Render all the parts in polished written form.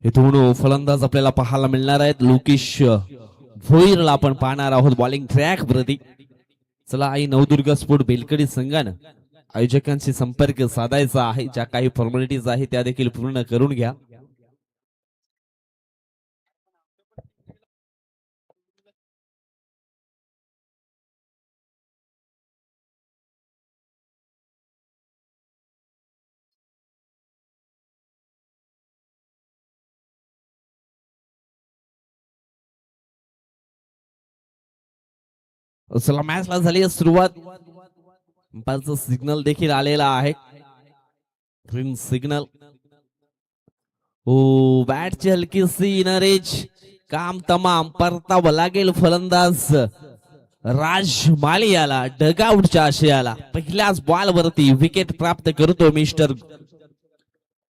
इथून फलंदाज आपल्याला पाहायला मिळणार आहेत. लोकेश भोईरला आपण पाहणार आहोत बॉलिंग ट्रॅक प्रती. चला आई नवदुर्गा स्पोर्ट बेलकडी संघानं आयोजकांशी संपर्क साधायचा आहे. ज्या काही फॉर्मॅलिटीज आहेत त्या देखील पूर्ण करून घ्या. चला मॅचला झाली सुरुवात. अंपायरचं सिग्नल देखील आलेला आहे. Green signal. हो बॅटची हलकीसी नरेज काम तमाम. परतावं लागेल फलंदाज राज मालियाला डगआउटच्या आशयाला. पहिल्याच बॉल वरती विकेट प्राप्त करतो मिस्टर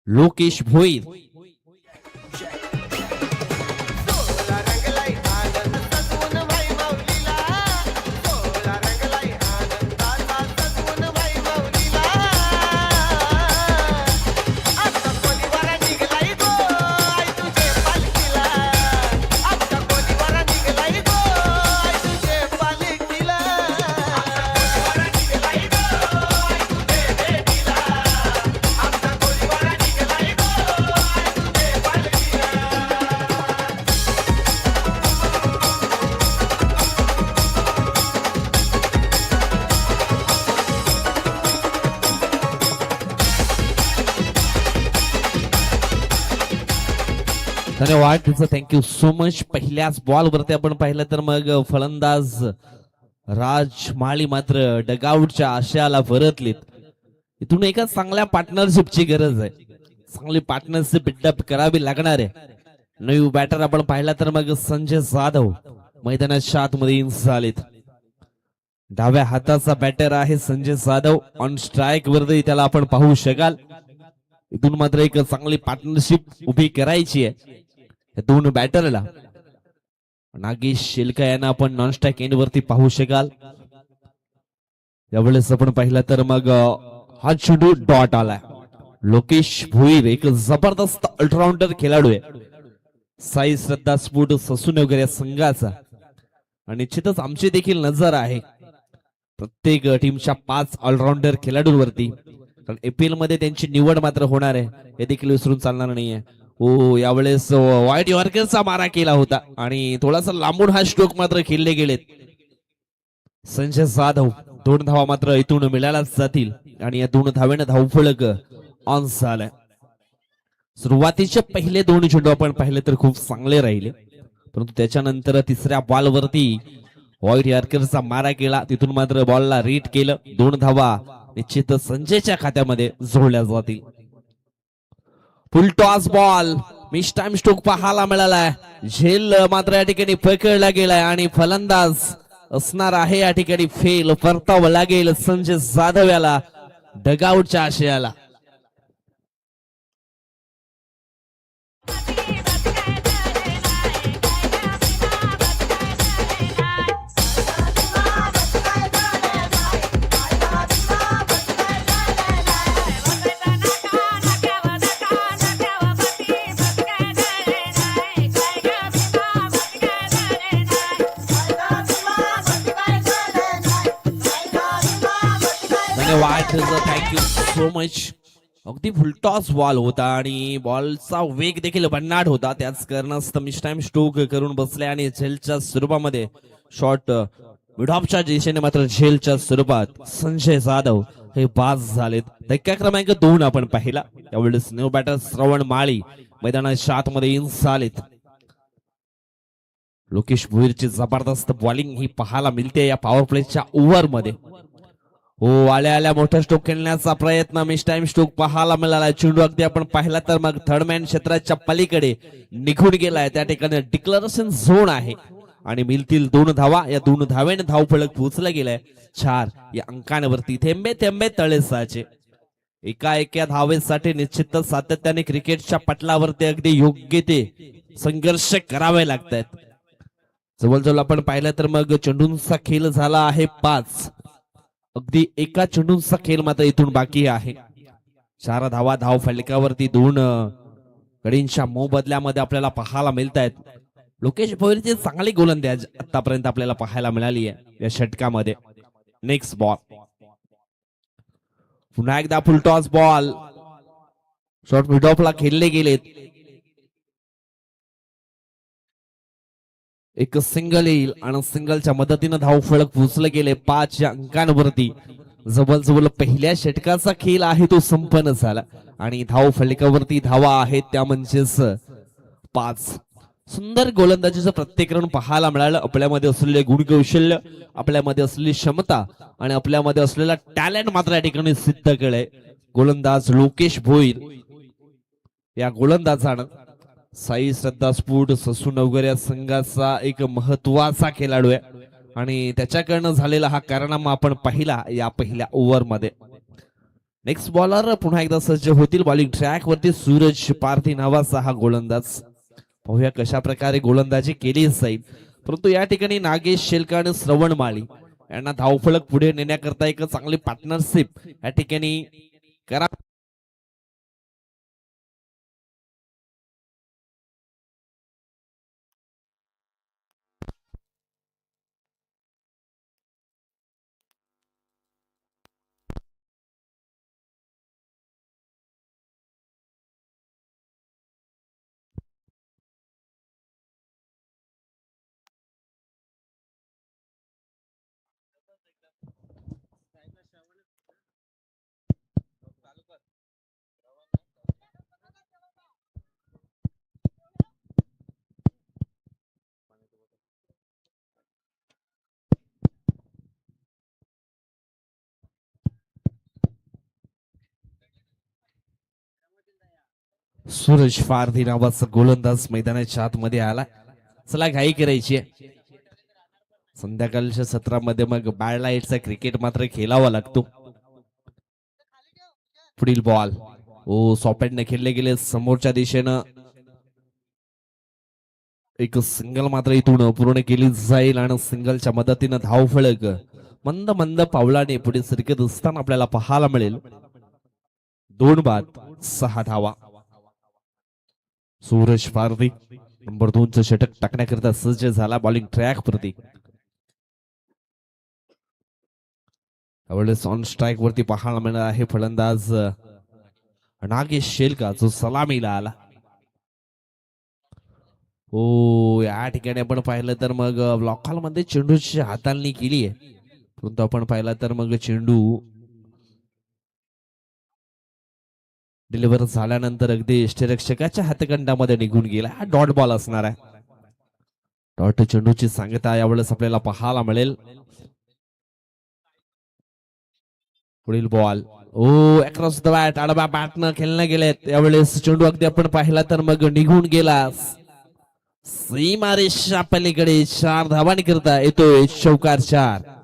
लोकेश भोईर. धन्यवाद थँक्यू सो मच. पहिल्याच बॉल वरती आपण पाहिलं तर मग फलंदाज राज माळी मात्र डगआउटच्या आशयाला परतलीत. इथून एका चांगल्या पार्टनरशिपची गरज आहे. चांगली पार्टनरशिप बिल्डअप करावी लागणार आहे. नवीन बॅटर आपण पाहिला तर मग संजय जाधव मैदानाच्या आतमध्ये इन झालेत. डाव्या हाताचा बॅटर आहे संजय जाधव. ऑन स्ट्राईक वरती त्याला आपण पाहू शकाल. इथून मात्र एक चांगली पार्टनरशिप उभी करायची आहे दोन बॅटरला. नागेश शेलका यांना आपण नॉन स्ट्राईक एंड वरती पाहू शकाल. यावेळेस आपण पाहिलं तर मग हा चेंडू डॉट आलाय. लोकेश भोईर एक जबरदस्त ऑलराऊंडर खेळाडू आहे. साई श्रद्धा स्पोर्ट ससून वगैरे या संघाचा. आणि निश्चितच आमची देखील नजर आहे प्रत्येक टीमच्या 5 ऑलराऊंडर खेळाडूंवरती. कारण एपीएल मध्ये त्यांची निवड मात्र होणार आहे हे देखील विसरून चालणार नाहीये. हो यावेळेस वाईट यॉर्करचा मारा केला होता आणि थोडासा लांबून हा स्ट्रोक मात्र खेळले गेलेत. संजय जाधव 2 धावा मात्र इथून मिळायलाच जातील आणि या 2 धावेनं धावफलक ऑन झालाय. सुरुवातीचे पहिले 2 चेंडू आपण पाहिले तर खूप चांगले राहिले, परंतु त्याच्यानंतर तिसऱ्या बॉल वरती वाईट यॉर्करचा मारा केला. तिथून मात्र बॉलला रीट केलं. 2 धावा निश्चित संजयच्या खात्यामध्ये जोडल्या जातील. फुल toss ball miss time stroke पाहायला मिळालाय. झेल मात्र या ठिकाणी पकडला गेलाय आणि फलंदाज असणार आहे या ठिकाणी फेल. परतावं लागेल संजय जाधव याला डगआउटच्या आशयाला. Thank you so much. अगदी फुलटॉस बॉल होता आणि बॉलचा वेग देखील भन्नाट होता. त्याच कारणास्तव मिस टाइम स्ट्रोक करून बसले आणि झेलच्या स्वरूपामध्ये शॉट मिडऑफच्या दिशेने मात्र झेलच्या स्वरूपात संजय जाधव हे बाद झालेत. धक्का क्रमांक 2 आपण पाहिला. यावेळेस न्यू बॅटर श्रवण माळी मैदानाच्या आतमध्ये इन झालेत. लोकेश भोईरची जबरदस्त बॉलिंग ही पाहायला मिळते या पॉवर प्लेच्या ओव्हर मध्ये. हो आल्या आल्या मोठा स्ट्रोक खेळण्याचा प्रयत्न. मिस टाइम स्ट्रोक पाहायला मिळाला. चेंडू अगदी आपण पाहिला तर मग थर्डमॅन क्षेत्राच्या पलीकडे निघून गेलाय. त्या ठिकाणी डिक्लरेशन झोन आहे आणि मिळतील 2 धावा. या 2 धावेने धावफलक पोहोचला गेलाय 4 या अंकांवरती. थेंबे थेंबे तळे साचे. एका धावेसाठी निश्चितच सातत्याने क्रिकेटच्या पटलावरती अगदी योग्य ते संघर्ष करावे लागतात. जवळजवळ आपण पाहिलं तर मग चेंडूंचा खेळ झाला आहे 5. अगदी एका चेंडूंचा खेळ मात्र इथून बाकी आहे. 4 धावा धाव फलकावरती 2 कडींच्या मोबदल्यामध्ये आपल्याला पाहायला मिळत आहेत. लोकेश भोईरची चांगली गोलंदाज आतापर्यंत आपल्याला पाहायला मिळाली आहे या षटकामध्ये. नेक्स्ट बॉल, पुन्हा एकदा full toss ball, short mid ऑफला खेळले गेलेत. एक सिंगल येईल आणि सिंगलच्या मदतीने धाव फलक पोहोचले गेले 5 अंकांवरती. जवळजवळ पहिल्या षटकाचा खेळ आहे तो संपन्न झाला आणि धाव फलकावरती धावा आहेत त्या म्हणजेच 5. सुंदर गोलंदाजीचं प्रत्येकरण पाहायला मिळालं. आपल्यामध्ये असलेले गुणकौशल्य, आपल्यामध्ये असलेली क्षमता आणि आपल्यामध्ये असलेला टॅलेंट मात्र या ठिकाणी सिद्ध केलंय. गोलंदाज लोकेश भोईर या गोलंदाजानं साई श्रद्धा स्फूट ससूनगर या संघाचा एक महत्वाचा खेळाडू आहे आणि त्याच्याकडनं झालेला हा कारनामा आपण पाहिला या पहिल्या ओव्हर मध्ये. नेक्स्ट बॉलर पुन्हा एकदा सज्ज होतील बॉलिंग ट्रॅक वरती. सूरज पारधी नावाचा हा गोलंदाज. पाहूया कशा प्रकारे गोलंदाजी केली जाईल. परंतु या ठिकाणी नागेश शेलका आणि श्रवण माळी यांना धावफलक पुढे नेण्याकरता एक चांगली पार्टनरशिप या ठिकाणी करा. सूरज पारधी नावाचा गोलंदाज मैदानाच्या आतमध्ये आला. चला घाई करायची आहे. संध्याकाळच्या सत्रामध्ये मग बॅड लाईटचा क्रिकेट मात्र खेळावा लागतो. पुढील बॉल सॉपेटने खेळले गेले समोरच्या दिशेनं. एक सिंगल मात्र इथून पूर्ण केली जाईल आणि सिंगलच्या मदतीनं धाव फलक मंद मंद पावलाने पुढे सरकत असताना आपल्याला पाहायला मिळेल. 2 बाद 6 धावा. सूरज पारधी नंबर 2चं षटक टाकण्याकरिता सज्ज झाला बॉलिंग ट्रॅक प्रती. त्यावेळेस ऑन स्ट्राईक वरती पाहायला मिळणार आहे फलंदाज नागेश शेलका जो सलामीला आला. या ठिकाणी आपण पाहिलं तर मग ब्लॉक हॉल मध्ये चेंडूची हाताळणी केली आहे. परंतु आपण पाहिला तर मग चेंडू डिलिव्हर झाल्यानंतर अगदी यष्टीरक्षकाच्या हातखंडामध्ये निघून गेला. हा डॉट बॉल असणार आहे. डॉट चेंडूची सांगता यावेळेस आपल्याला पाहायला मिळेल. पुढील बॉल अक्रॉस द बॅट, आडव्या बॅटनं खेळले गेलेत. यावेळेस चेंडू अगदी आपण पाहिला तर मग निघून गेला. सीमारेषा पलीकडे 4 धावांनी करता येतोय चौकार 4.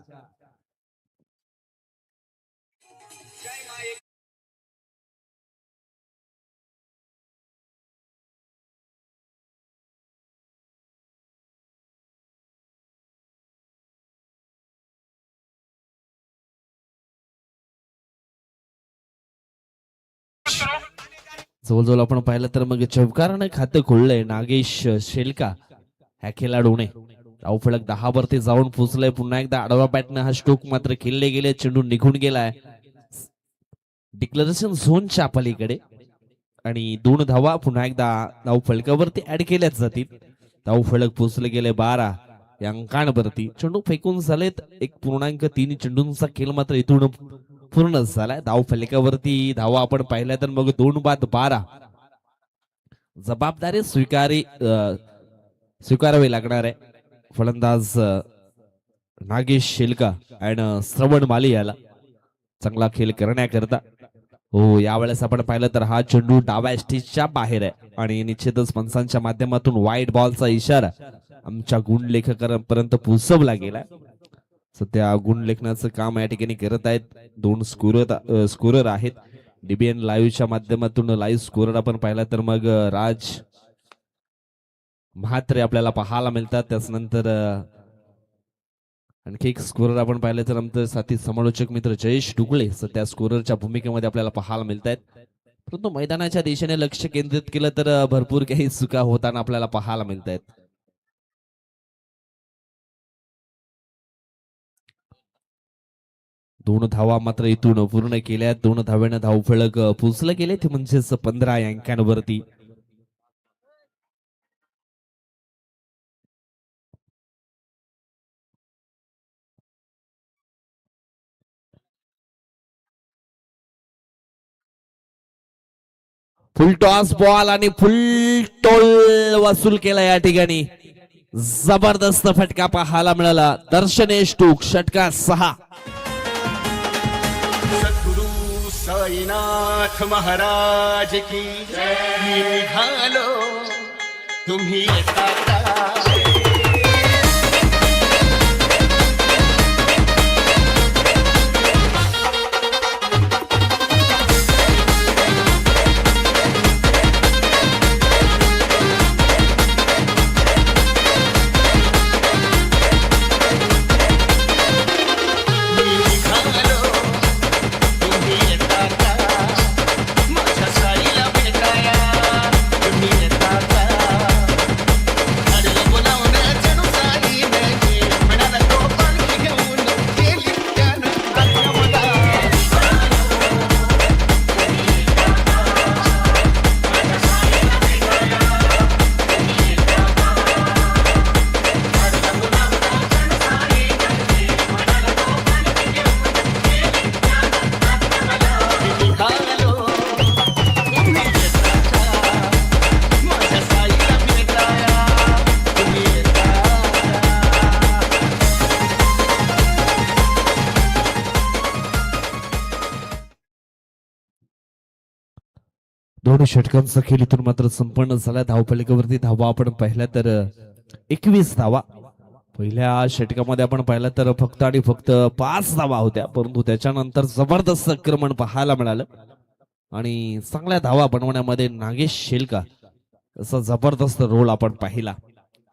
जवळजवळ आपण पाहिलं तर मग चौकाराने खातं खोललंय नागेश शेलका ह्या खेळाडूने. धावफलक 10 वरती जाऊन पोहोचलंय. पुन्हा एकदा आडवा बॅटनं हा स्ट्रोक मात्र खेळले गेले. चेंडू निघून गेलाय डिक्लेरेशन झोनच्या पलीकडे आणि 2 धावा पुन्हा एकदा धावफलकावरती ऍड केल्याच जातील. धावफलक पोहोचले गेले 12 या अंकांवरती. चेंडू फेकून झालेत. 1.3 चेंडूंचा खेळ मात्र इथून पूर्ण झालाय. धाव फलकावरती धावा आपण पाहिल्या तर मग 2 बाद 12. जबाबदारी स्वीकारावी लागणार आहे फलंदाज नागेश शेलका आणि श्रवण माली याला चांगला खेळ करण्याकरता. यावेळेस आपण पाहिलं तर हा चेंडू डाव्या स्टिचच्या बाहेर आहे आणि निश्चितच पंचांच्या माध्यमातून वाईट बॉलचा इशारा आमच्या गुणलेखकांपर्यंत पोहोचवला गेला. सध्या गुण लेखनाचं काम या ठिकाणी करत आहेत 2 स्कोरर आहेत. डीबीएन लाईव्हच्या माध्यमातून लाईव्ह स्कोरर आपण पाहिला तर मग राज म्हात्रे आपल्याला पाहायला मिळतात. त्यानंतर आणखी एक स्कोरर आपण पाहिलं तर आमचं साथी समालोचक मित्र जयेश डुगळे सध्या स्कोररच्या भूमिकेमध्ये आपल्याला पाहायला मिळत आहेत. परंतु मैदानाच्या दिशेने लक्ष केंद्रित केलं तर भरपूर काही चुका होताना आपल्याला पाहायला मिळत आहेत. दोन धावा मात्र इथून पूर्ण केल्या. 2 धाव्यानं धावफलक पोचलं गेले ते म्हणजेच 15 अंकांवरती. फुल टॉस बॉल आणि फुल टोल वसूल केला या ठिकाणी. जबरदस्त फटका पाहायला मिळाला. दर्शनेश टूक षटका 6. सद्गुरु साईनाथ महाराज की मी निघालो तुम्ही येता का? दोन षटकांचा खेळ इथून मात्र संपन्न झाला. धावफलकावरती धावा आपण पाहिल्या तर 21 धावा. पहिल्या षटकामध्ये आपण पाहिलं तर फक्त आणि फक्त 5 धावा होत्या, परंतु त्याच्यानंतर जबरदस्त आक्रमण पाहायला मिळालं आणि चांगल्या धावा बनवण्यामध्ये नागेश शेलका असा जबरदस्त रोल आपण पाहिला.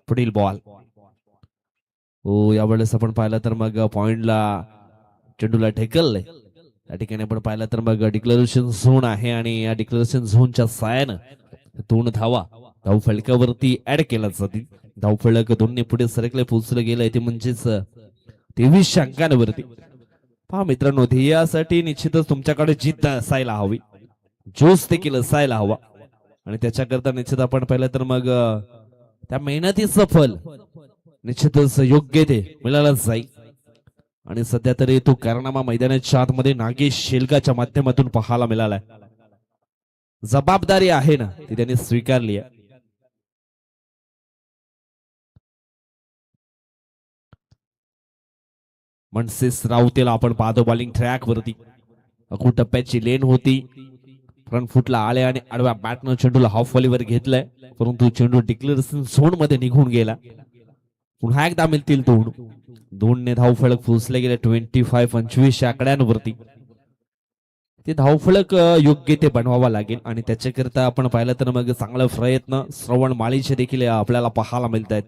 पुढील बॉल यावेळेस आपण पाहिलं तर मग पॉइंटला चेंडूला ढकलले. या ठिकाणी आपण पाहिलं तर मग डिक्लेरेशन झोन आहे आणि या डिक्लेरेशन झोनच्या साहाय्यानं 2 धावा धावफलकावरती ऍड केला जातील. धावफलक दोन्ही पुढे सरकले पोहोचलं गेलंय ते म्हणजेच 23 अंकांवरती. पहा मित्रांनो, ध्येयासाठी निश्चितच तुमच्याकडे जिद्द असायला हवी, जोश देखील असायला हवा आणि त्याच्याकरता निश्चित आपण पाहिलं तर मग त्या मेहनतीचं फल निश्चितच योग्य ते मिळालं जाईल. आणि सध्या तरी तो कारनामा मैदानाच्या आतमध्ये नागेश शेलकाच्या माध्यमातून पाहायला मिळालाय. जबाबदारी आहे ना ती त्यांनी स्वीकारली आहे. मनसेस राऊतेला आपण पाहतो बॉलिंग ट्रॅक वरती. अकू टप्प्याची लेन होती, फ्रंट फुटला आले आणि आडव्या बॅटनं चेंडूला हाफ व्हॉलीवर घेतलाय, परंतु चेंडू डिक्लेरेशन झोन मध्ये निघून गेला. पुन्हा एकदा मिळतील 2 धावफलक पोहोचले गेले 25 आकड्यांवरती. ते धावफलक योग्य ते बनवावा लागेल आणि त्याच्याकरता आपण पाहिलं तर मग चांगला प्रयत्न श्रवण माळीचे देखील आपल्याला पाहायला मिळत आहेत.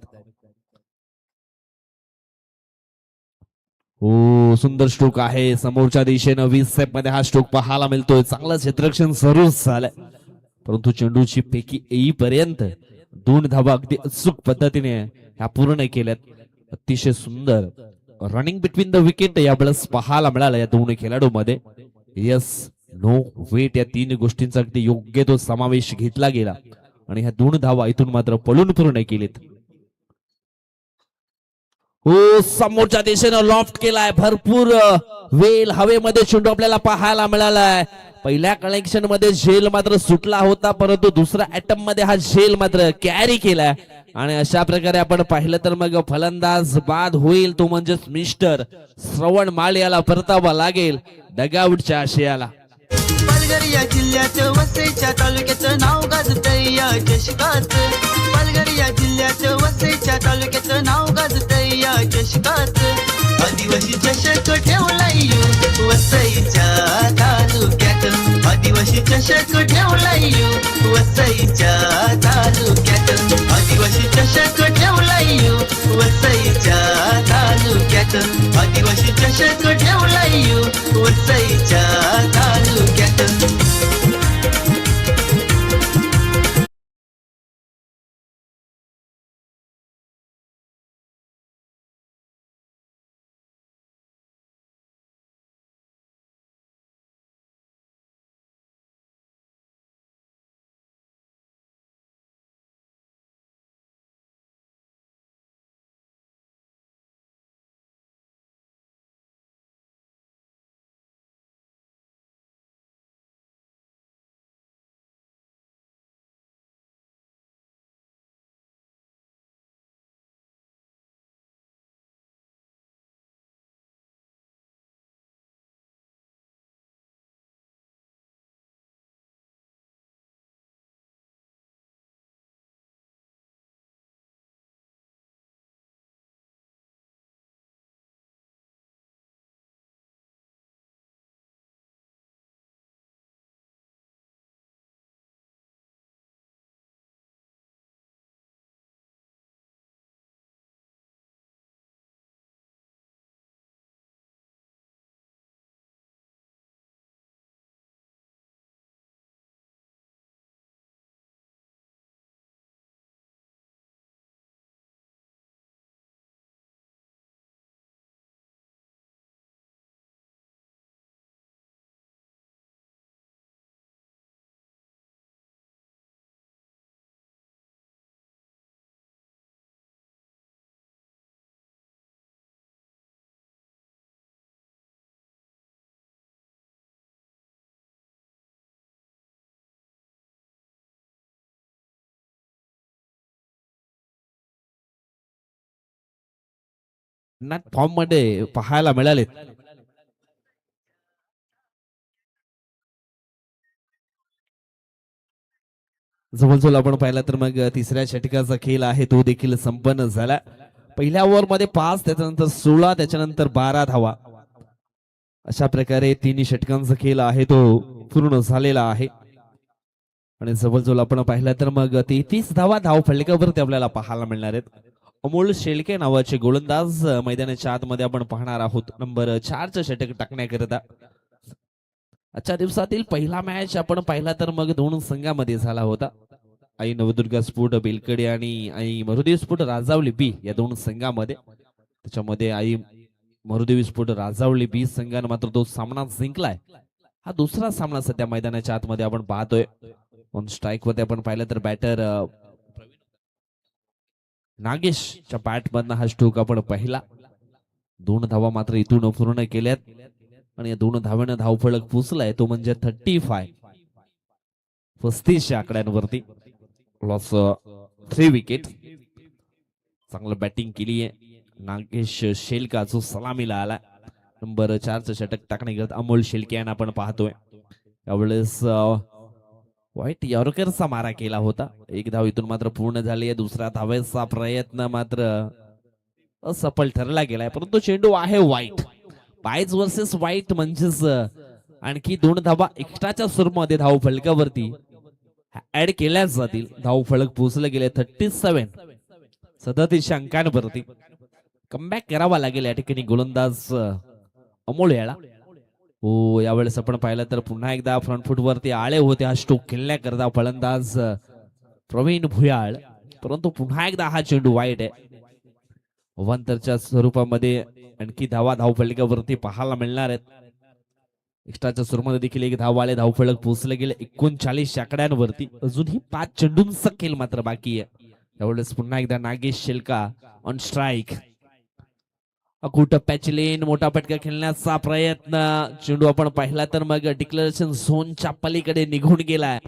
सुंदर स्ट्रोक आहे समोरच्या दिशेनं 20 सेप मध्ये हा स्ट्रोक पाहायला मिळतोय. चांगलं क्षेत्ररक्षण सुरू झालंय, परंतु चेंडूची पैकी येईपर्यंत 2 धावा अगदी अचूक पद्धतीने ह्या पूर्ण केल्यात. अतिशय सुंदर रनिंग बिटवीन द विकेट यावेळेस पाहायला मिळाला या 2 खेळाडूंमध्ये. यस नो वेट या 3 गोष्टींचा अगदी योग्य तो समावेश घेतला गेला आणि ह्या 2 धावा इथून मात्र पळून पूर्ण केलेत. समोरच्या दिशेनं लॉफ्ट केलाय, भरपूर वेल हवेमध्ये चेंडू आपल्याला पाहायला मिळालाय. पहिल्या कनेक्शन मध्ये झेल मात्र सुटला होता, परंतु दुसऱ्या अटेम्प्ट मध्ये हा झेल मात्र कॅरी केलाय आणि अशा प्रकारे आपण पाहिलं तर मग फलंदाज बाद होईल तो म्हणजेच मिस्टर श्रवण माळ याला परतावा लागेल डगआउटच्या आशयाला. पालघर या जिल्ह्यात वसईच्या तालुक्याचं नाव गाजतंय या चषकात. पालघर या जिल्ह्यात वसईच्या तालुक्याचं नाव गाजतंय या चषकात. आदिवासी चषक ठेवलाय वसईच्या तालुक्यात. आदिवासी चषक ठेवलाय वसईच्या तालुक्यात. आदिवासी चषक ठेवलाय वसईच्या तालुक्यात. आदिवासी चषक ठेवलाय वसईच्या तालुक्यात. फॉर्म मध्ये पाहायला मिळाले. जवळजवळ आपण पाहिला तर मग तिसऱ्या षटकाचा खेळ आहे तो देखील संपन्न झाला. पहिल्या ओव्हर मध्ये 5, त्याच्यानंतर 16, त्याच्यानंतर 12 धावा. अशा प्रकारे तिन्ही षटकांचा खेळ आहे तो पूर्ण झालेला आहे. आणि जवळजवळ आपण पाहिलं तर मग 33 धावा धाव फलकावरती आपल्याला पाहायला मिळणार आहेत. अमोल शेळके नावाचे गोलंदाज मैदानाच्या आतमध्ये आपण पाहणार आहोत. नंबर 4चं षटक टाकण्याकरिता आजच्या दिवसातील पहिला मॅच आपण पाहिला तर मग दोन संघामध्ये झाला होता. आई नवदुर्गा स्फोट बेलकडे आणि आई मरुदेव स्फोट राजावली बी या दोन संघामध्ये. त्याच्यामध्ये आई मरुदेवी स्फोट राजावली बी संघाने मात्र तो सामना जिंकलाय. हा दुसरा सामना सध्या मैदानाच्या आतमध्ये आपण पाहतोय. ऑन स्ट्राईक वरती आपण पाहिलं तर बॅटर नागेशच्या बॅट मधनं हा स्ट्रोक आपण पाहिला. 2 धावा मात्र इथून पूर्ण केल्यात आणि या 2 धाव्यानं धावफलक पुसलाय तो म्हणजे 35 आकड्यांवरती. Loss 3 wicket. चांगलं बॅटिंग केली आहे नागेश शेलका जो सलामीला आला. नंबर 4चं षटक टाकण्याकरिता अमोल शेलके यांना आपण पाहतोय. यावेळेस वाईट यॉर्करचा मारा केला होता. 1 धाव इथून मात्र पूर्ण झाली आहे. दुसऱ्या धावेचा प्रयत्न मात्र असफल ठरला गेलाय. परंतु चेंडू आहे वाईट. बायज वर्सेस वाईट म्हणजेच आणखी 2 धावा एक्स्ट्राच्या स्वरूपामध्ये धाव फलकावरती ऍड केल्या जातील. धाव फलक पोहोचले गेले 37 अंकांवरती. कमबॅक करावा लागेल या ठिकाणी गोलंदाज अमोल याला. हो, यावेळेस आपण पाहिलं तर पुन्हा एकदा फ्रंट फूट वरती आळे होते हा स्ट्रोक खेळण्याकरता फलंदाज प्रवीण भुयाळ. परंतु पुन्हा एकदा हा चेंडू वाईट आहे. अवांतरच्या स्वरूपामध्ये आणखी धावा धाव फलकावरती पाहायला मिळणार आहेत. एक्स्ट्राच्या स्वरूपामध्ये देखील 1 धाव आले. धाव फलक पोहोचले गेले 39 आकड्यांवरती. अजूनही 5 चेंडूंचा खेळ मात्र बाकी आहे. त्यावेळेस पुन्हा एकदा नागेश शेलका ऑन स्ट्राईक. टप्प्याची लेन मोठा फटका खेळण्याचा प्रयत्न. चेंडू आपण पाहिला तर मग डिक्लेरेशन झोनच्या पलीकडे निघून गेलाय.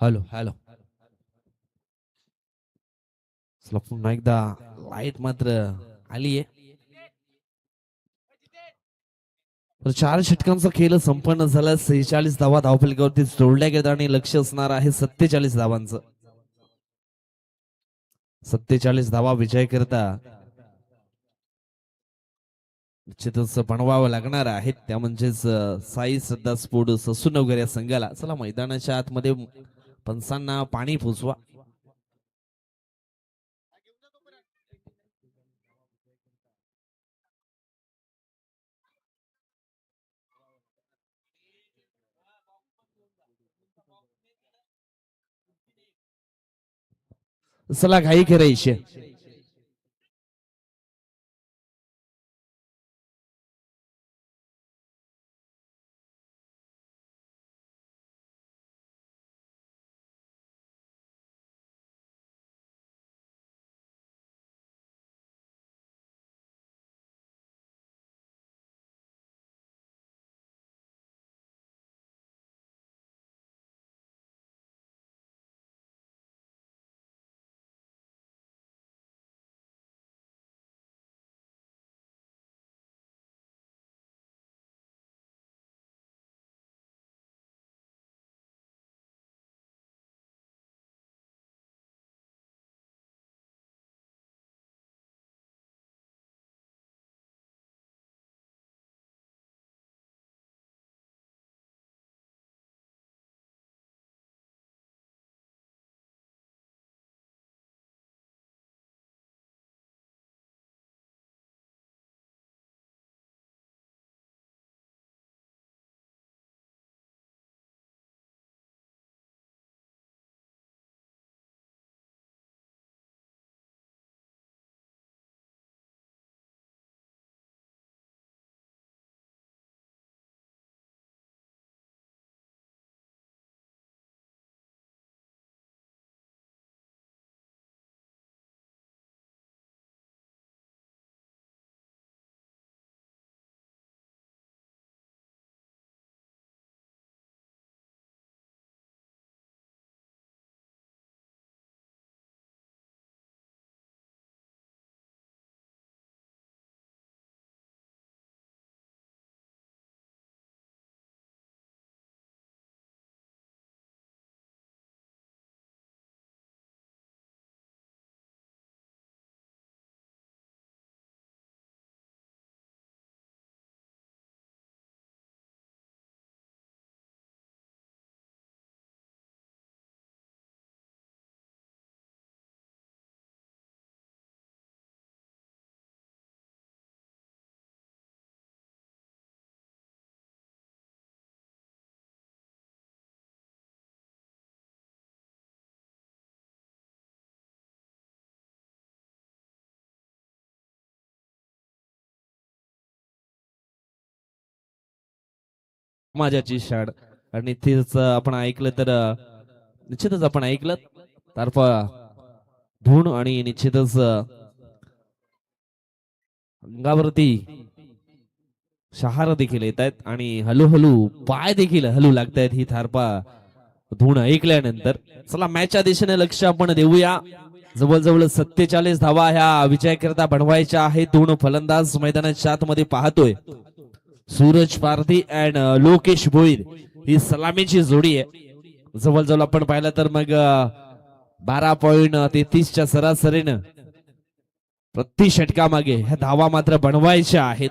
Hello hello. पुन्हा एकदा लाईट मात्र आली आहे. तर 4 षटकांचा खेळ संपन्न झाला. 46 धावा धावफलकावरती जोडल्या गेल्यात आणि लक्ष असणार आहे 47 धावांचं. 47 धावा विजय करता निश्चितच बनवावं लागणार आहेत. त्या म्हणजेच साई श्रद्धा स्पोर्ट ससूनगर या संघाला. चला मैदानाच्या आतमध्ये पंचांना पाणी पोचवा. चला घाई करायची. माझ्याची शाड आणि तेच आपण ऐकलं तर निश्चितच आपण ऐकलं तारपा धूण आणि निश्चितच अंगावरती शहार देखील येत आहेत आणि हळूहळू पाय देखील हलू लागतायत ही थारपा धूण ऐकल्यानंतर. चला मॅचच्या दिशेने लक्ष आपण देऊया. जवळजवळ 47 धावा ह्या विजयाकरता बनवायच्या आहेत. दोन फलंदाज मैदानाच्या आतमध्ये पाहतोय. सूरज पारधी अँड लोकेश भोईर ही सलामीची जोडी आहे. जवळजवळ आपण पाहिलं तर मग 12.33 सरासरीनं प्रति षटकामागे ह्या धावा मात्र बनवायच्या आहेत.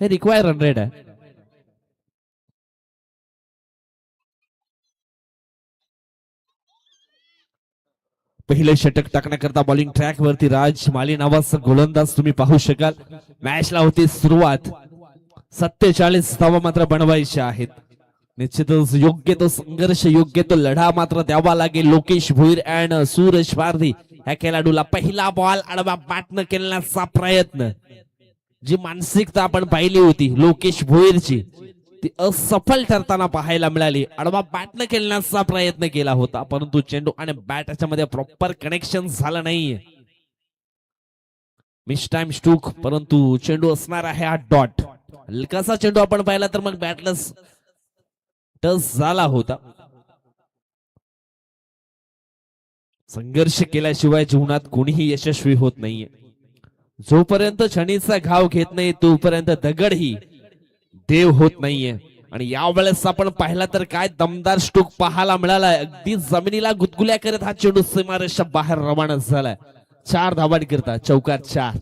हे रिक्वायर रन रेट आहे. पहिले षटक टाकण्याकरता बॉलिंग ट्रॅक वरती राज माली नावाचा गोलंदाज तुम्ही पाहू शकाल. मॅचला होती सुरुवात. 47 धावा मात्र बनवायच्या आहेत. निश्चितच योग्य तो संघर्ष, योग्य तो लढा मात्र द्यावा लागेल. लोकेश भोईर अँड सूरज पारधी ह्या खेळाडूला पहिला बॉल आडवा बॅटनं केल्याचा प्रयत्न, जी मानसिकता आपण पाहिली होती लोकेश भोईरची ती असफल ठरताना पाहायला मिळाली. आडवा बॅटनं खेळण्याचा प्रयत्न केला होता परंतु चेंडू आणि बॅट याच्यामध्ये प्रॉपर कनेक्शन झालं नाहीये. मिस टाइम स्ट्रोक परंतु चेंडू असणार आहे हा डॉट. हलकासा चेंडू आपण पाहिला तर मग बॅटलेस टच झाला होता. संघर्ष केल्याशिवाय जीवनात कोणीही यशस्वी होत नाहीये. जोपर्यंत क्षणीचा घाव घेत नाही तोपर्यंत दगडही देव होत नाहीये. आणि यावेळेस आपण पाहिला तर काय दमदार स्ट्रोक पाहायला मिळाला. अगदी जमिनीला गुदगुल्या करत हा चेंडू सीमारेषा बाहेर रवाना झालाय. 4 धावांकरता चौकार 4.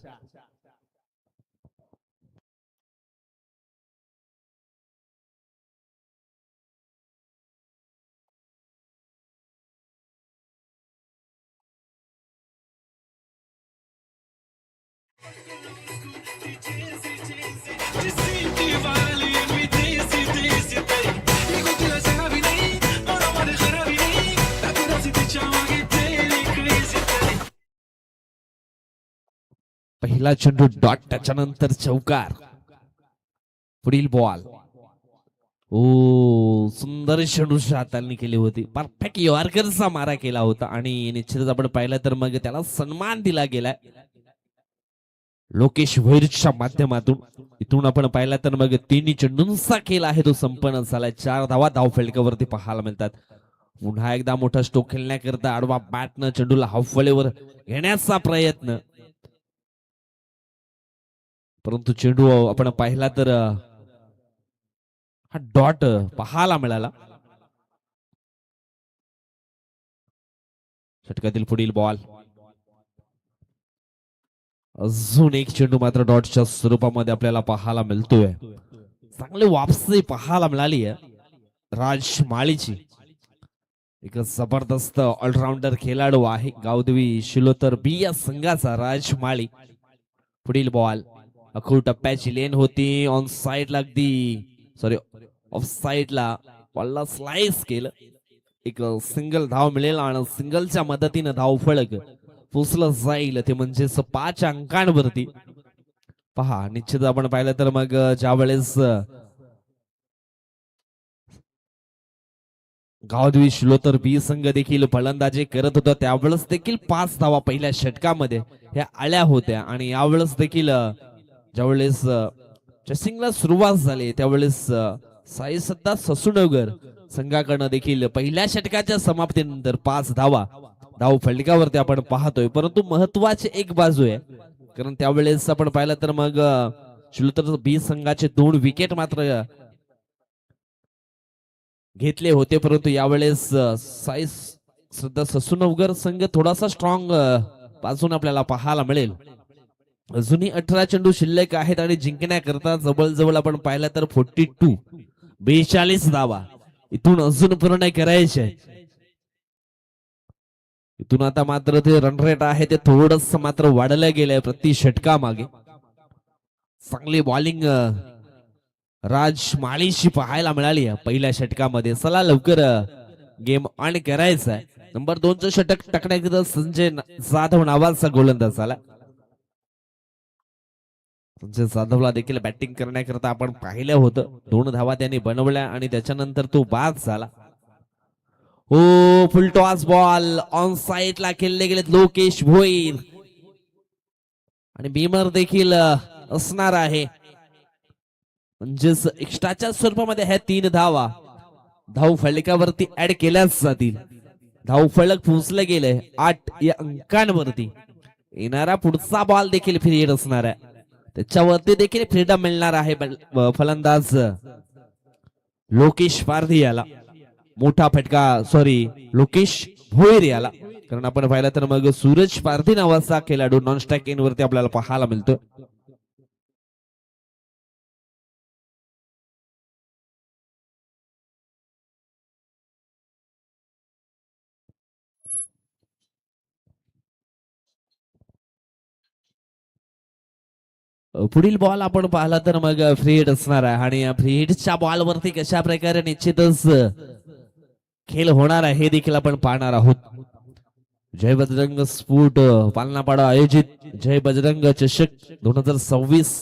पहिला चेंडू डॉट, त्याच्यानंतर चौकार. पुढील बॉल. ओ सुंदर चेंडू हातांनी केली होती. परफेक्ट यॉर्करचा मारा केला होता आणि निश्चितच आपण पाहिलं तर मग त्याला सन्मान दिला गेलाय लोकेश भोईरच्या माध्यमातून. इथून आपण पाहिला तर मग तिन्ही चेंडूंचा खेळ आहे तो संपन्न झालाय. 4 धावा धाव फलकावरती पाहायला मिळतात. पुन्हा एकदा मोठा स्ट्रोक खेळण्याकरता आडवा बॅटनं चेंडूला हाफ वळेवर घेण्याचा प्रयत्न, परंतु चेंडू आपण पाहिला तर हा डॉट पाहायला मिळाला. षटकातील पुढील बॉल. अजून एक चेंडू मात्र डॉटच्या स्वरूपामध्ये आपल्याला पाहायला मिळतोय. चांगली वापसी पाहायला मिळाली आहे राज माळीची. एक जबरदस्त ऑलराऊंडर खेळाडू आहे गावदेवी शिलोतर बी या संघाचा राज माळी. पुढील बॉल. अखूड टप्प्याची लेन होती. ऑन साइडला ऑफ साइडला बॉलला स्लाइस केलं. एक सिंगल धाव मिळेल आणि सिंगलच्या मदतीनं धाव फलक पोचलं जाईल ते म्हणजे 5 अंकांवरती. पहा निश्चित आपण पाहिलं तर मग ज्या वेळेस गावदेवी शिलोतर बी संघ देखील फलंदाजी करत होता त्यावेळेस देखील 5 धावा पहिल्या षटकामध्ये ह्या आल्या होत्या आणि यावेळेस देखील ज्यावेळेस चेसिंगला सुरुवात झाली त्यावेळेस साई सत्ता ससुनगर संघाकडनं देखील पहिल्या षटकाच्या समाप्तीनंतर 5 धावा धाव फलकावरती आपण पाहतोय. परंतु महत्वाची एक बाजू आहे कारण त्यावेळेस आपण पाहिलं तर मग शिलोतर बी संघाचे 2 विकेट मात्र घेतले होते. परंतु यावेळेस साई सध्या ससुनगर संघ थोडासा स्ट्रॉंग पासून आपल्याला पाहायला मिळेल. अजूनही 18 चेंडू शिल्लक आहेत आणि जिंकण्याकरता जवळजवळ आपण पाहिलं तर 42 धावा इथून अजून पूर्ण करायचे. इथून आता मात्र ते रन रेट आहे ते थोडस मात्र वाढलं गेलंय प्रति षटका मागे. चांगली बॉलिंग राज माळीशी पाहायला मिळाली पहिल्या षटकामध्ये. चला लवकर गेम ऑन करायचा आहे. नंबर 2चं षटक टाकण्याकरता संजय जाधव नावाचा गोलंदाज आला. संजय जाधवला देखील बॅटिंग करण्याकरता आपण पाहिलं होतं. 2 धावा त्यांनी बनवल्या आणि त्याच्यानंतर तो बाद झाला. हो फुल टॉस बॉल ऑन साइडला खेळले गेलेत लोकेश भोईर आणि बीमर देखील असणार आहे. म्हणजेच एक्स्ट्राच्या स्वरूपामध्ये ह्या 3 धावा धाव फलकावरती ऍड केल्याच जातील. धाव फलक पोहोचले गेले 8 या अंकांवरती. येणारा पुढचा बॉल देखील फ्री असणार आहे. त्याच्यावरती देखील फ्रीडम मिळणार आहे फलंदाज लोकेश पारधी याला. मोठा फटका लोकेश भोईर याला. कारण आपण पाहिलं तर मग सूरज पारधी नावाचा खेळाडू नॉन स्ट्राइक इन वरती आपल्याला पाहायला मिळतो. पुढील बॉल आपण पाहिला तर मग फ्री हिट असणार आहे आणि या फ्री हिटच्या बॉल वरती कशा प्रकारे निश्चितच खेळ होणार आहे हे देखील आपण पाहणार आहोत. जय बजरंग स्फोट पालनापाडा आयोजित जय बजरंग चषक 2026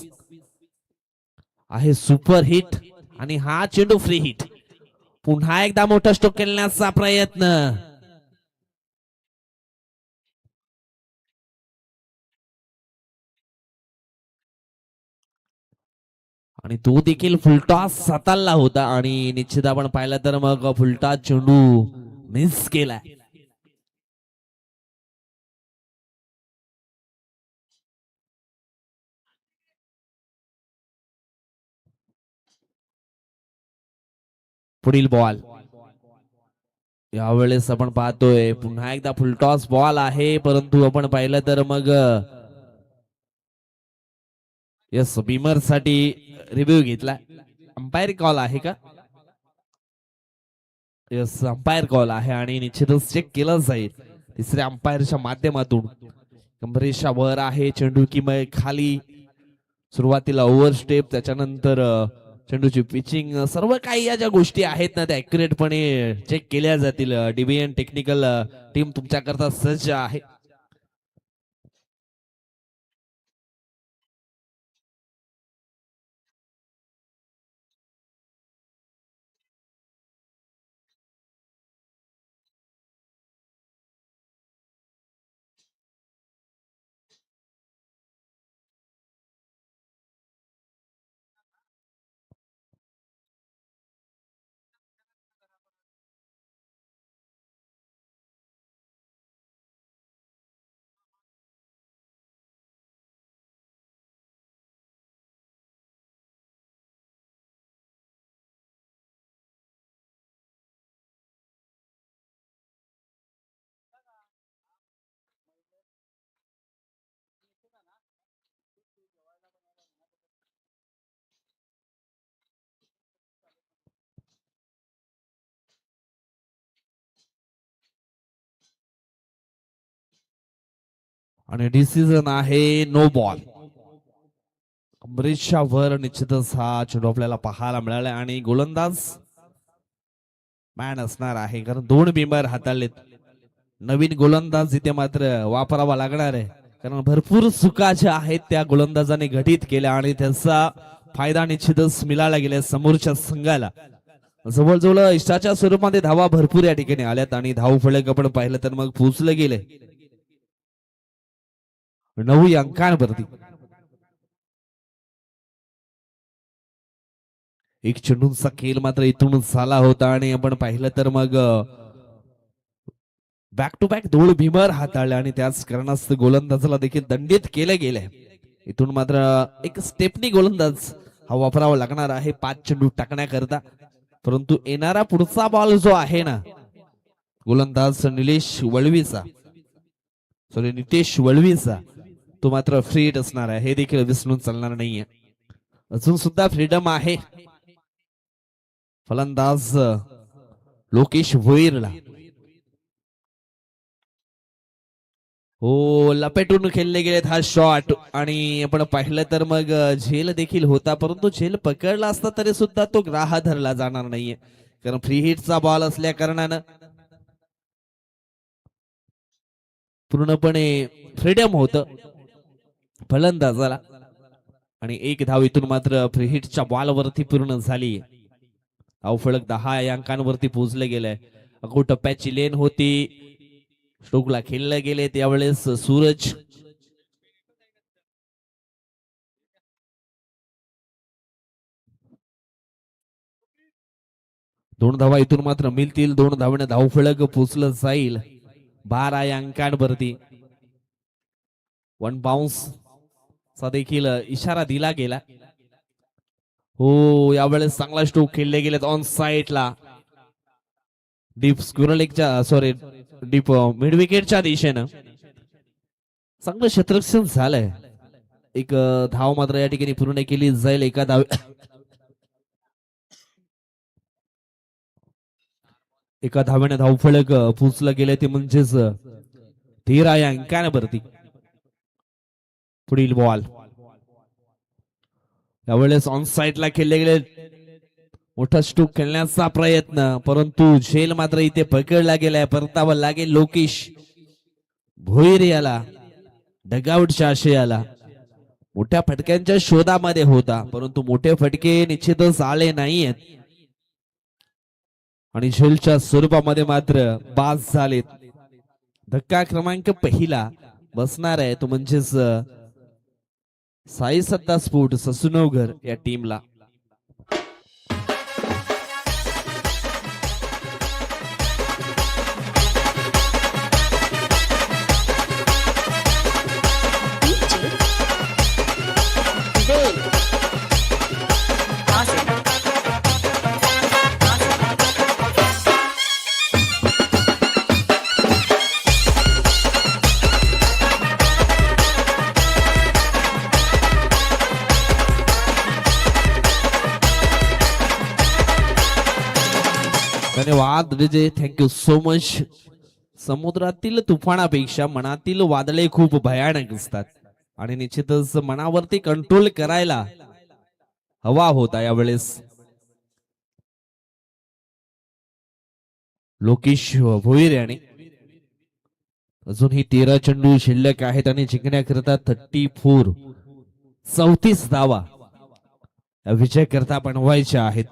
आहे सुपर हिट आणि हा चेंडू फ्री हिट. पुन्हा एकदा मोठा स्ट्रोक खेळण्याचा प्रयत्न आणि तो देखील फुलटॉस हाताळला होता आणि निश्चित आपण पाहिलं तर मग फुलटॉस चेंडू मिस केलाय. पुढील बॉल. यावेळेस आपण पाहतोय पुन्हा एकदा फुलटॉस बॉल आहे परंतु आपण पाहिलं तर मग यस बीमर साठी रिव्ह्यू घेतला. अंपायर कॉल आहे का? यस अंपायर कॉल आहे आणि निश्चितच चेक केलं जाईल तिसऱ्या अंपायरच्या माध्यमातून. कंबरेच्या वर आहे चेंडू की मग खाली. सुरुवातीला ओव्हर स्टेप त्याच्यानंतर चेंडूची पिचिंग सर्व काही या ज्या गोष्टी आहेत ना त्या ऍक्युरेटपणे चेक केल्या जातील. डिव्हिजन टेक्निकल टीम तुमच्याकरता सज्ज आहे. आणि डिसिजन आहे नो बॉल. अमरीशच्या वर निश्चितच हा चेंडू आपल्याला पाहायला मिळाला आणि गोलंदाज मॅन असणार आहे, कारण 2 बिंबर हाताळलेत. नवीन गोलंदाज इथे मात्र वापरावा लागणार आहे, कारण भरपूर चुका ज्या आहेत त्या गोलंदाजाने घटित केल्या आणि त्याचा फायदा निश्चितच मिळाला गेला समोरच्या संघाला. जवळजवळ इष्टाच्या स्वरूपामध्ये धावा भरपूर या ठिकाणी आल्यात आणि धाव फलक आपण पाहिलं तर मग पोचलं गेले 9 अंकांवरती. एक चेंडूंचा खेळ मात्र इथून झाला होता आणि आपण पाहिलं तर मग बॅक टू बॅक 2 भीमर हाताळले आणि त्याच कारणास्तव गोलंदाजाला देखील दंडित केले गेले. इथून मात्र एक स्टेपनी गोलंदाज हा वापरावा लागणार आहे 5 चेंडू टाकण्याकरता. परंतु येणारा पुढचा बॉल जो आहे ना गोलंदाज नितेश वळवीचा तो मात्र फ्रीड असणार आहे, हे देखील विसरून चालणार नाहीये. अजून सुद्धा फ्रीडम आहे फलंदाज लोकेश भोईरला. हो, लपेटून खेळले गेलेत हा शॉट आणि आपण पाहिलं तर मग झेल देखील होता, परंतु झेल पकडला असता तरी सुद्धा तो ग्राह धरला जाणार नाहीये, कारण फ्री हिटचा बॉल असल्या कारणानं पूर्णपणे फ्रीडम होतं फलंदाजाला. आणि 1 धाव इथून मात्र फ्री हिटच्या बॉल वरती पूर्ण झाली. धावफलक 10 अंकांवरती पोहोचले गेले. अगो टप्प्याची लेन होती, स्ट्रोकला खेळले गेले त्यावेळेस सूरज दोन धावा इथून मात्र मिळतील. 2 धावाने धावफलक पोचलं जाईल 12 या अंकांवरती. 1 बाउन्स चा देखील इशारा दिला गेला. हो, यावेळेस चांगला स्ट्रोक खेळले गेलेत ऑन साइडला डीप डीप मिड विकेटच्या दिशेनं. चांगलं क्षेत्ररक्षण झालंय. एक धाव मात्र या ठिकाणी पूर्ण केली जाईल. एका धावेने धावफलक पोचलं गेले ते म्हणजेच 13 या अंकांवरती. पुढील बॉल यावेळेस ऑन साइडला खेळले गेले. मोठा स्ट्रोक खेळण्याचा प्रयत्न, परंतु झेल मात्र इथे पकडला गेलाय. परतावा लागेल लोकेश भोईर याला डगआउटच्या आशयाला. मोठ्या फटक्यांच्या शोधामध्ये होता, परंतु मोठे फटके निश्चितच आले नाहीयेत आणि झेलच्या स्वरूपामध्ये मात्र बाद झालेत. धक्का क्रमांक पहिला बसणार आहे तो म्हणजेच साई सत्ता स्पोर्ट ससुनवघर या टीमला. धन्यवाद विजय, थँक्यू सो मच. समुद्रातील तुफानापेक्षा मनातील वादळे खूप भयानक असतात आणि निश्चितच मनावरती कंट्रोल करायला हवा होता यावेळेस. लोकेश भोईर याने अजूनही 13 चेंडू शिल्लक आहेत आणि जिंकण्याकरता 34 धावा विजय करता बनवायच्या आहेत.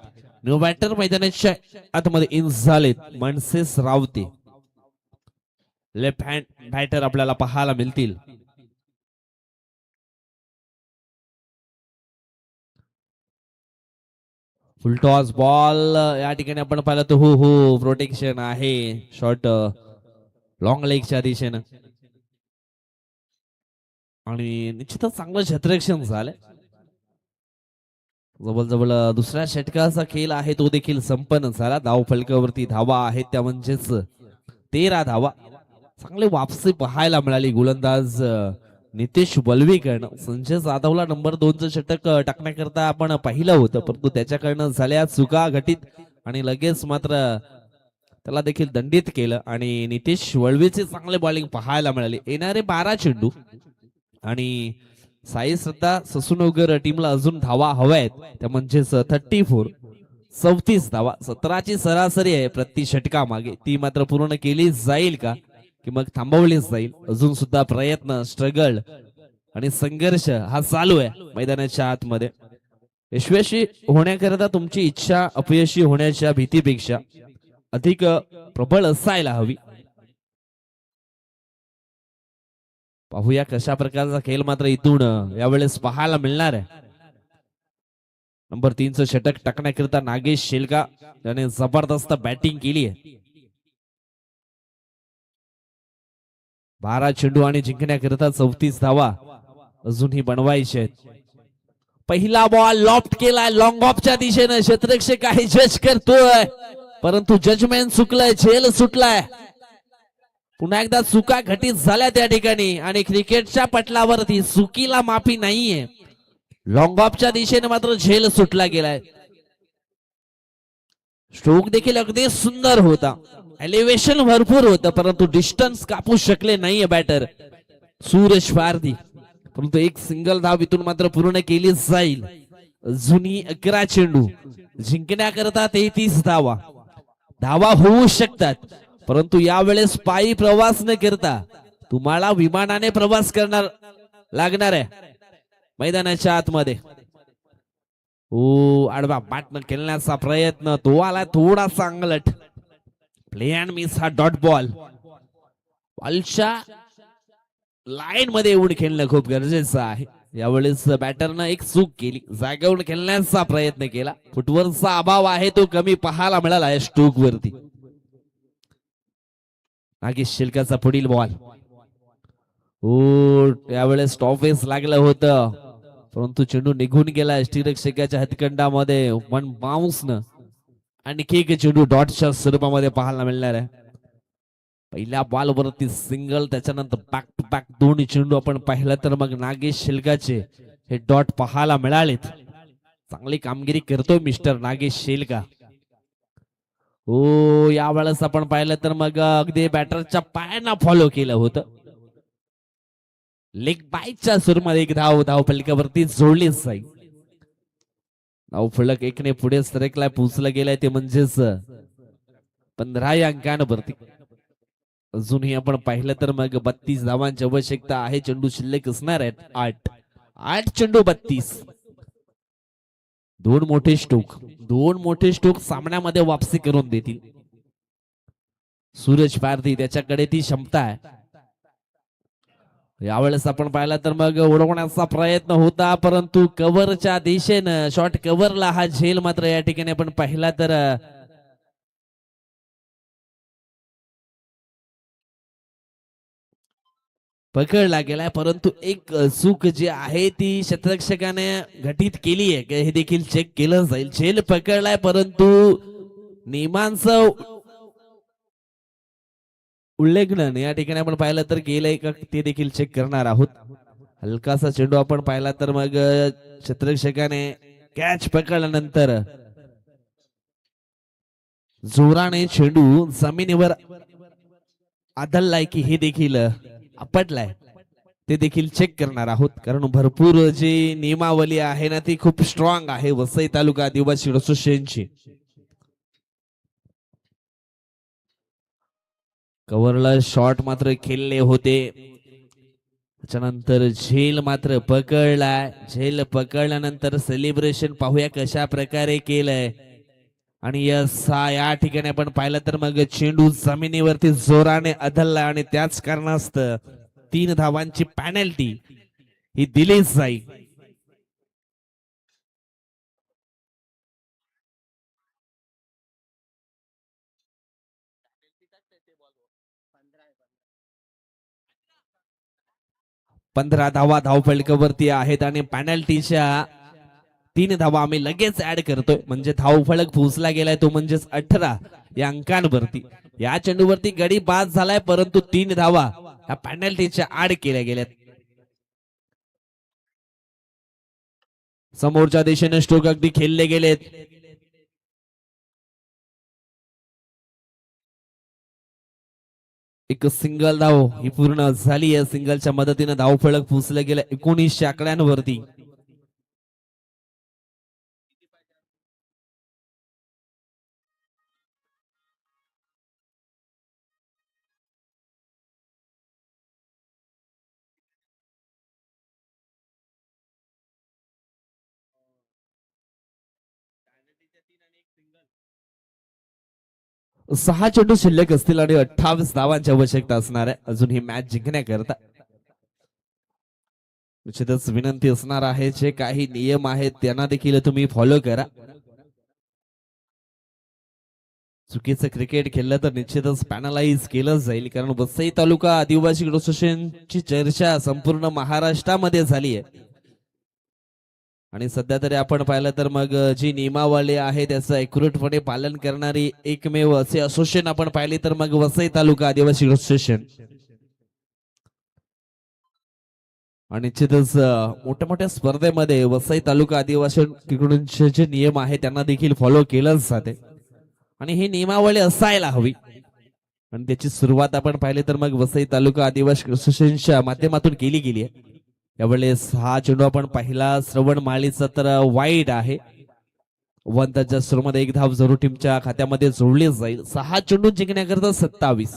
न्यू बॅटर मैदानाच्या आतमध्ये इन झालेत मनसेस रावते. लेफ्ट हँड बॅटर आपल्याला पाहायला मिळतील. फुलटॉस बॉल या ठिकाणी आपण पाहिलं तर हो प्रोटेक्शन आहे. शॉर्ट लॉंग लेगच्या दिशेनं आणि निश्चितच चांगलं क्षेत्ररक्षण झालंय. जवळजवळ दुसऱ्या षटकाचा खेळ आहे तो देखील संपन्न झाला. धाव फलकावरती धावा आहेत त्या म्हणजेच 13 धावा. चांगली वापसी पाहायला मिळाली गोलंदाज नितेश वलवीकडनं. संजय जाधवला नंबर 2चं षटक टाकण्याकरता आपण पाहिलं होतं, परंतु त्याच्याकडनं झाल्या चुका घटित आणि लगेच मात्र त्याला देखील दंडित केलं आणि नितेश वळवेचे चांगले बॉलिंग पाहायला मिळाले. येणारे 12 चेंडू आणि साई श्रद्धा ससुनोगर टीमला अजून धावा हव्या आहेत, त्या म्हणजेच 34 धावा, 17ची सरासरी आहे प्रति षटका मागे. ती मात्र पूर्ण केली जाईल का की मग थांबवलीच जाईल? अजून सुद्धा प्रयत्न, स्ट्रगल आणि संघर्ष हा चालू आहे मैदानाच्या आतमध्ये. यशस्वी होण्याकरता तुमची इच्छा अपयशी होण्याच्या भीतीपेक्षा अधिक प्रबळ असायला हवी. पाहूया कशा प्रकारचा खेळ मात्र इथून यावेळेस पाहायला मिळणार आहे. नंबर 3चं षटक टाकण्याकरिता नागेश शेलका याने जबरदस्त बॅटिंग केली आहे. 12 चेंडू आणि जिंकण्याकरिता 34 धावा अजूनही बनवायचे आहेत. पहिला बॉल लॉफ्ट केलाय लॉंग ऑफच्या दिशेनं, क्षेत्ररक्षक काही जज करतोय परंतु जजमेंट चुकलंय, झेल सुटलाय. पुन्हा एकदा चुका घटित झाल्या त्या ठिकाणी आणि क्रिकेटच्या पटलावरती चुकीला माफी नाहीये. लॉंग ऑफच्या दिशेने मात्र झेल सुटला गेलाय. स्ट्रोक देखील अगदी सुंदर होता, एलिव्हेशन भरपूर होतं, परंतु डिस्टन्स कापू शकले नाहीये बॅटर सूरज पारधी. परंतु एक सिंगल धाव इथून मात्र पूर्ण केली जाईल. अजूनही 11 चेंडू, जिंकण्याकरता 33 धावा. धावा होऊ शकतात, परंतु यावेळेस पायी प्रवास न करता तुम्हाला विमानाने प्रवास करणार लागणार आहे मैदानाच्या आतमध्ये. ओ आडवा बॅटनं खेळण्याचा प्रयत्न, तो आला थोडासा अंगलट. प्ले अँड मिस हा डॉट बॉल. बॉलच्या लाईन मध्ये येऊन खेळणं खूप गरजेचं आहे. यावेळेस बॅटरनं एक चूक केली, जागेवरून खेळण्याचा प्रयत्न केला. फुटवरचा अभाव आहे तो कमी पाहायला मिळाला आहे स्ट्रोक वरती. नागेश शेलकाचा पुढील बॉल. ओ त्यावेळेस स्टॉपेज लागलं होतं, परंतु चेंडू निघून गेला यष्टिरक्षकाच्या हातखंडामध्ये वन बाउन्सनं. आणखी एक चेंडू डॉटच्या स्वरूपामध्ये पाहायला मिळणार आहे. पहिल्या बॉल वरती सिंगल, त्याच्यानंतर बॅक टू बॅक 2 चेंडू आपण पाहिलं तर मग नागेश शेलकाचे हे डॉट पाहायला मिळालेत. चांगली कामगिरी करतोय मिस्टर नागेश शेलका. ओ यावेळेस आपण पाहिलं तर मग अगदी बॅटरच्या पायांना फॉलो केलं होतं. लेग बायच्या सुरूमध्ये एक धाव फलकावरती जोडलीच जाईल. धाव फलक 1ने पुढे सरकलाय, पोचलं गेलाय ते म्हणजेच 15 या अंकांवरती. अजूनही आपण पाहिलं तर मग 32 धावांची आवश्यकता आहे. चेंडू शिल्लक असणार आहेत 8 चेंडू 32. 2 मोठे स्ट्रोक सामन्यामध्ये वापसी करून देतील. सूरज पारधी त्याच्याकडे ती क्षमता आहे. यावेळेस आपण पाहिलं तर मग उडवण्याचा प्रयत्न होता, परंतु कव्हरच्या दिशेनं शॉर्ट कव्हरला हा झेल मात्र या ठिकाणी आपण पाहिला तर पकडला गेलाय. परंतु एक चूक जी आहे ती क्षेत्ररक्षकाने घटित केली आहे, हे देखील चेक केलं जाईल. झेल पकडलाय परंतु नियमांचं उल्लेखन या ठिकाणी आपण पाहिलं तर केलंय का ते देखील चेक करणार आहोत. हलकासा चेंडू आपण पाहिला तर मग क्षेत्ररक्षकाने कॅच पकडल्यानंतर जोराने चेंडू जमिनीवर आदळलाय की हे देखील आपटलाय ते देखील चेक करणार आहोत. कारण भरपूर जी नियमावली आहे ना ती खूप स्ट्रॉंग आहे वसई तालुका आदिवासी असोसिएशनची. कव्हरला शॉट मात्र खेळले होते, त्याच्यानंतर झेल मात्र पकडलाय. झेल पकडल्यानंतर सेलिब्रेशन पाहूया कशा प्रकारे केलंय. आणि या ठिकाणी आपण पाहिलं तर मग चेंडू जमिनीवरती जोराने आदळला आणि त्याच कारणास्तव 3 धावांची पॅनल्टी ही दिलीच जाईल. पंधरा धावा धावफलकावरती आहेत आणि पॅनल्टीच्या 3 धावा आम्ही लगेच ऍड करतोय, म्हणजे धावफलक पोहोचला गेलाय तो म्हणजेच 18 या अंकांवरती. या चेंडूवरती गडी बाद झालाय, परंतु 3 धावा या पॅनल्टीच्या ऍड केल्या गेल्यात. समोरच्या दिशेने स्ट्रोक अगदी खेळले गेलेत. एक सिंगल धाव ही पूर्ण झाली आहे. सिंगलच्या मदतीने धावफलक पुसलं गेलं 19 आकड्यांवरती. सहा चेंडू शिल्लक असतील आणि 28 धावांची आवश्यकता असणार आहे अजून ही मॅच जिंकण्याकरता. निश्चितच विनंती असणार आहे, जे काही नियम आहेत त्यांना देखील तुम्ही फॉलो करा. चुकीचं क्रिकेट खेळलं तर निश्चितच पॅनलाइज केलं जाईल, कारण वसई तालुका आदिवासी असोसिएशनची चर्चा संपूर्ण महाराष्ट्रामध्ये झाली आहे. आणि सध्या तरी आपण पाहिलं तर मग जी नियमावली आहे त्याचं ॲक्युरेटपणे पालन करणारी एकमेव असे असोसिएशन आपण पाहिले तर मग वसई तालुका आदिवासी असोसिएशन. आणि निश्चितच मोठ्या मोठ्या स्पर्धेमध्ये वसई तालुका आदिवासी क्रिकेटचे जे नियम आहे त्यांना देखील फॉलो केलंच जाते आणि ही नियमावली असायला हवी. आणि त्याची सुरुवात आपण पाहिली तर मग वसई तालुका आदिवासी असोसिएशनच्या माध्यमातून केली गेली आहे. यावेळेस हा चेंडू आपण पाहिला श्रवण माळीचा तर वाईट आहे. वंताच्या सुरूमध्ये एक धाव जरूर टीमच्या खात्यामध्ये जोडली जाईल. 6 चेंडू जिंकण्याकरता 27.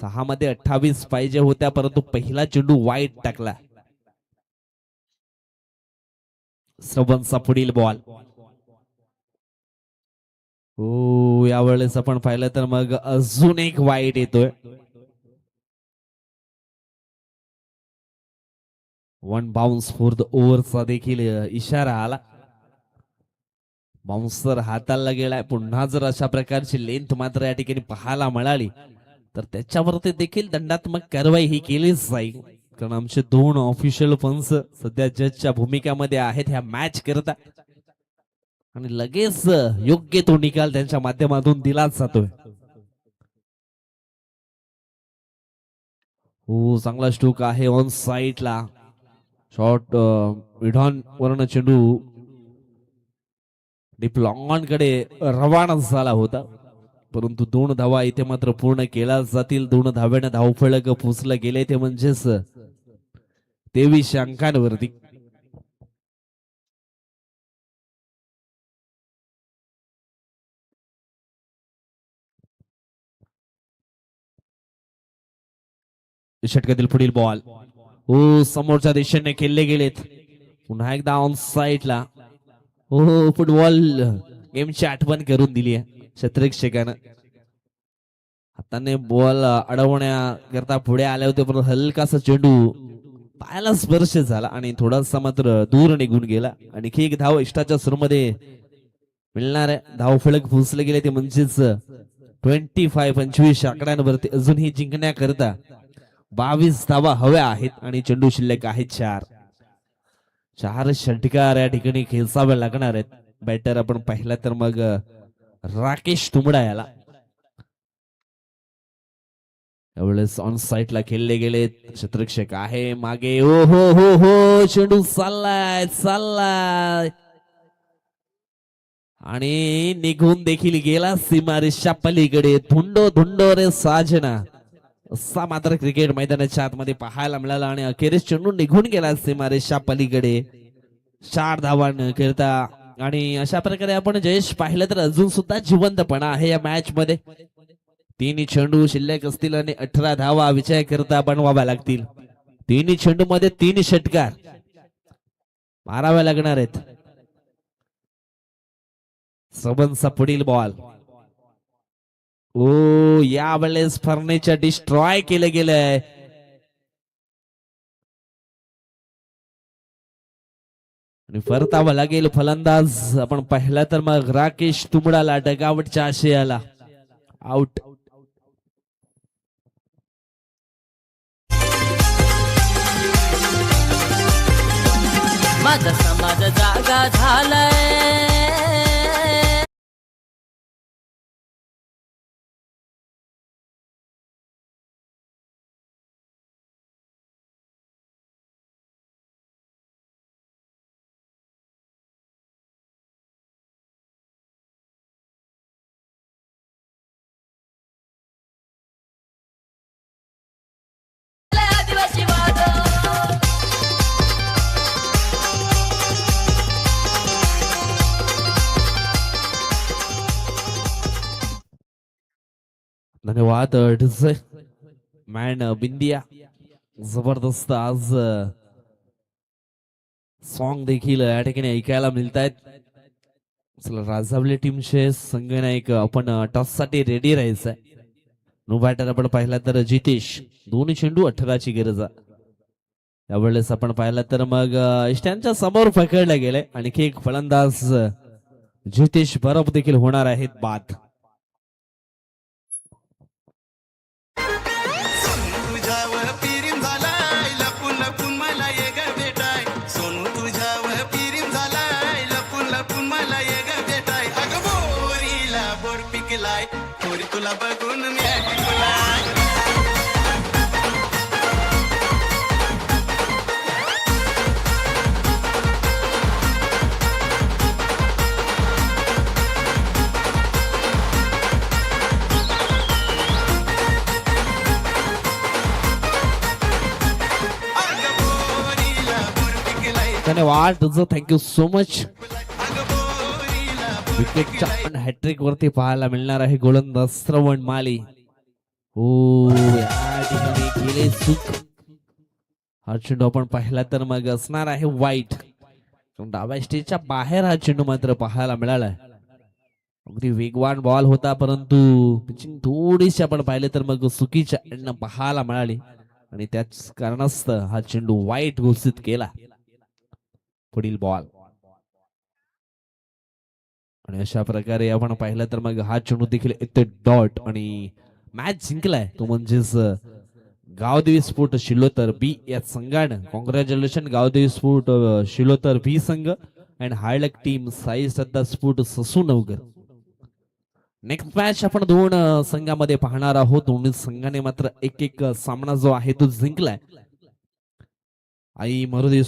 6 मध्ये 28 पाहिजे होत्या, परंतु पहिला चेंडू वाईट टाकला. श्रवणचा पुढील बॉल. हो, यावेळेस आपण पाहिलं तर मग अजून एक वाईट येतोय. 1 बाउन्स फॉर द ओव्हरचा देखील इशारा आला. बाउन्सर हाताला गेलाय. पुन्हा जर अशा प्रकारची लेंथ मात्र या ठिकाणी पाहायला मिळाली तर त्याच्यावरती देखील दंडात्मक कारवाई ही केलीच जाईल, कारण आमचे 2 ऑफिशियल पंच सध्या जजच्या भूमिकामध्ये आहेत ह्या मॅच करता आणि लगेच योग्य तो निकाल त्यांच्या माध्यमातून दिलाच जातोय. हो, चांगला स्ट्रोक आहे ऑन साइडला. शॉट विढॉन वर्ण चेंडू डीप लॉंग ऑन कडे रवाना झाला होता, परंतु 2 धावा इथे मात्र पूर्ण केल्या जातील. 2 धाव्याने धावफलक पोचलं गेले ते म्हणजेच 23 अंकांवरती. षटकातील पुढील बॉल हो समोरच्या दिशेने खेळले गेलेत. पुन्हा एकदा ऑन साइडला. हो, फुटबॉल गेमची आठवण करून दिली आहे क्षेत्ररक्षकानं. हाताने बॉल अडवण्याकरता पुढे आले होते, पण हलकासा चेंडू पायाला स्पर्श झाला आणि थोडासा मात्र दूर निघून गेला. आणखी एक धाव इष्टाच्या सुरूमध्ये मिळणार आहे. धावफलक पोचले गेले ते म्हणजेच 25 आकड्यांवरती. अजूनही जिंकण्याकरता 22 धावा हव्या आहेत आणि चेंडू शिल्लक आहेत 4. 4 षटकार या ठिकाणी खेचावे लागणार आहेत. बॅटर आपण पाहिला तर मग राकेश तुंबडा याला. यावेळेस ऑन साइडला खेळले गेले. क्षेत्ररक्षक आहे मागे. ओ हो हो हो, चेंडू चाललाय आणि निघून देखील गेला सीमारेषा पलीकडे. धुंडो धुंडो रे साजना असा मात्र क्रिकेट मैदानाच्या आतमध्ये पाहायला मिळाला आणि अखेरीस चेंडू निघून गेला सीमारेषा पलीकडे. 4 धावांना करता आणि अशा प्रकारे आपण जयेश पाहिलं तर अजून सुद्धा जिवंतपणा आहे या मॅच मध्ये. 3 चेंडू शिल्लक असतील आणि 18 धावा विजय करता बनवाव्या लागतील. 3 चेंडू मध्ये 3 षटकार माराव्या लागणार आहेत. सबनचा पुढील बॉल. ओ, यावेळेस फर्निचर डिस्ट्रॉय केलं गेलंय. आणि परतावा लागेल फलंदाज आपण पाहिला तर मग राकेश तुंबडाला डगावटच्या आशयाला. आउट. माझा समाज जागा झालाय. धन्यवाद मॅन बिंदिया. जबरदस्त आज सॉन्ग देखील या ठिकाणी ऐकायला मिळत आहेत. चला राजावली टीमचे संघनायक आपण टॉस साठी रेडी राहायचंय. नो बॅटर आपण पाहिला तर जितेश, 2 चेंडू 18 ची गरज आहे. यावेळेस आपण पाहिला तर मग इष्टांच्या समोर पकडले गेले. आणखी एक फलंदाज जितेश बरफ देखील होणार आहेत बाद. सोनू तुझ्यावर पिरीम झालाय, लपून लपून मला ये ग भेटाय. सोनू तुझ्यावर पिरीम झालाय, लपून लपून मला ये ग भेटाय. अगं बोरीला बोर पिकलाय, पोरी तुला बघून मी ऐकलाय. अगं बोरीला बोर पिकलाय, धन्यवाद थँक्यू सो मच. अगं बोरीला बोर विकेटच्या पिकलाय. पण हॅट्रिक वरती पाहायला मिळणार आहे गोलंदाज श्रवण माली. हो या ठिकाणी केले चूक. हा चेंडू आपण पाहिला तर मग असणार आहे वाईट. डाव्या स्टेजच्या बाहेर हा चेंडू मात्र पाहायला मिळाला. अगदी वेगवान बॉल होता परंतु पिचिंग थोडीशी आपण पाहिले तर मग चुकीच्या एंडनं पाहायला मिळाली आणि त्याच कारणास्तव हा चेंडू वाईट घोषित केला. पुढील बॉल आणि अशा प्रकारे आपण पाहिलं तर मग हा चेंडू देखील येते डॉट आणि मॅच जिंकलाय तो म्हणजेच गावदेवी स्पोर्ट शिलोतर बी या संघानं. Congratulation Gavdevi sport Shilotar B संघ and hard luck team Sai Shraddha sport Sasunagar. Next match आपण 2 संघामध्ये पाहणार आहोत. दोन्ही संघाने मात्र एक सामना जो आहे तो जिंकलाय. आई मरुदे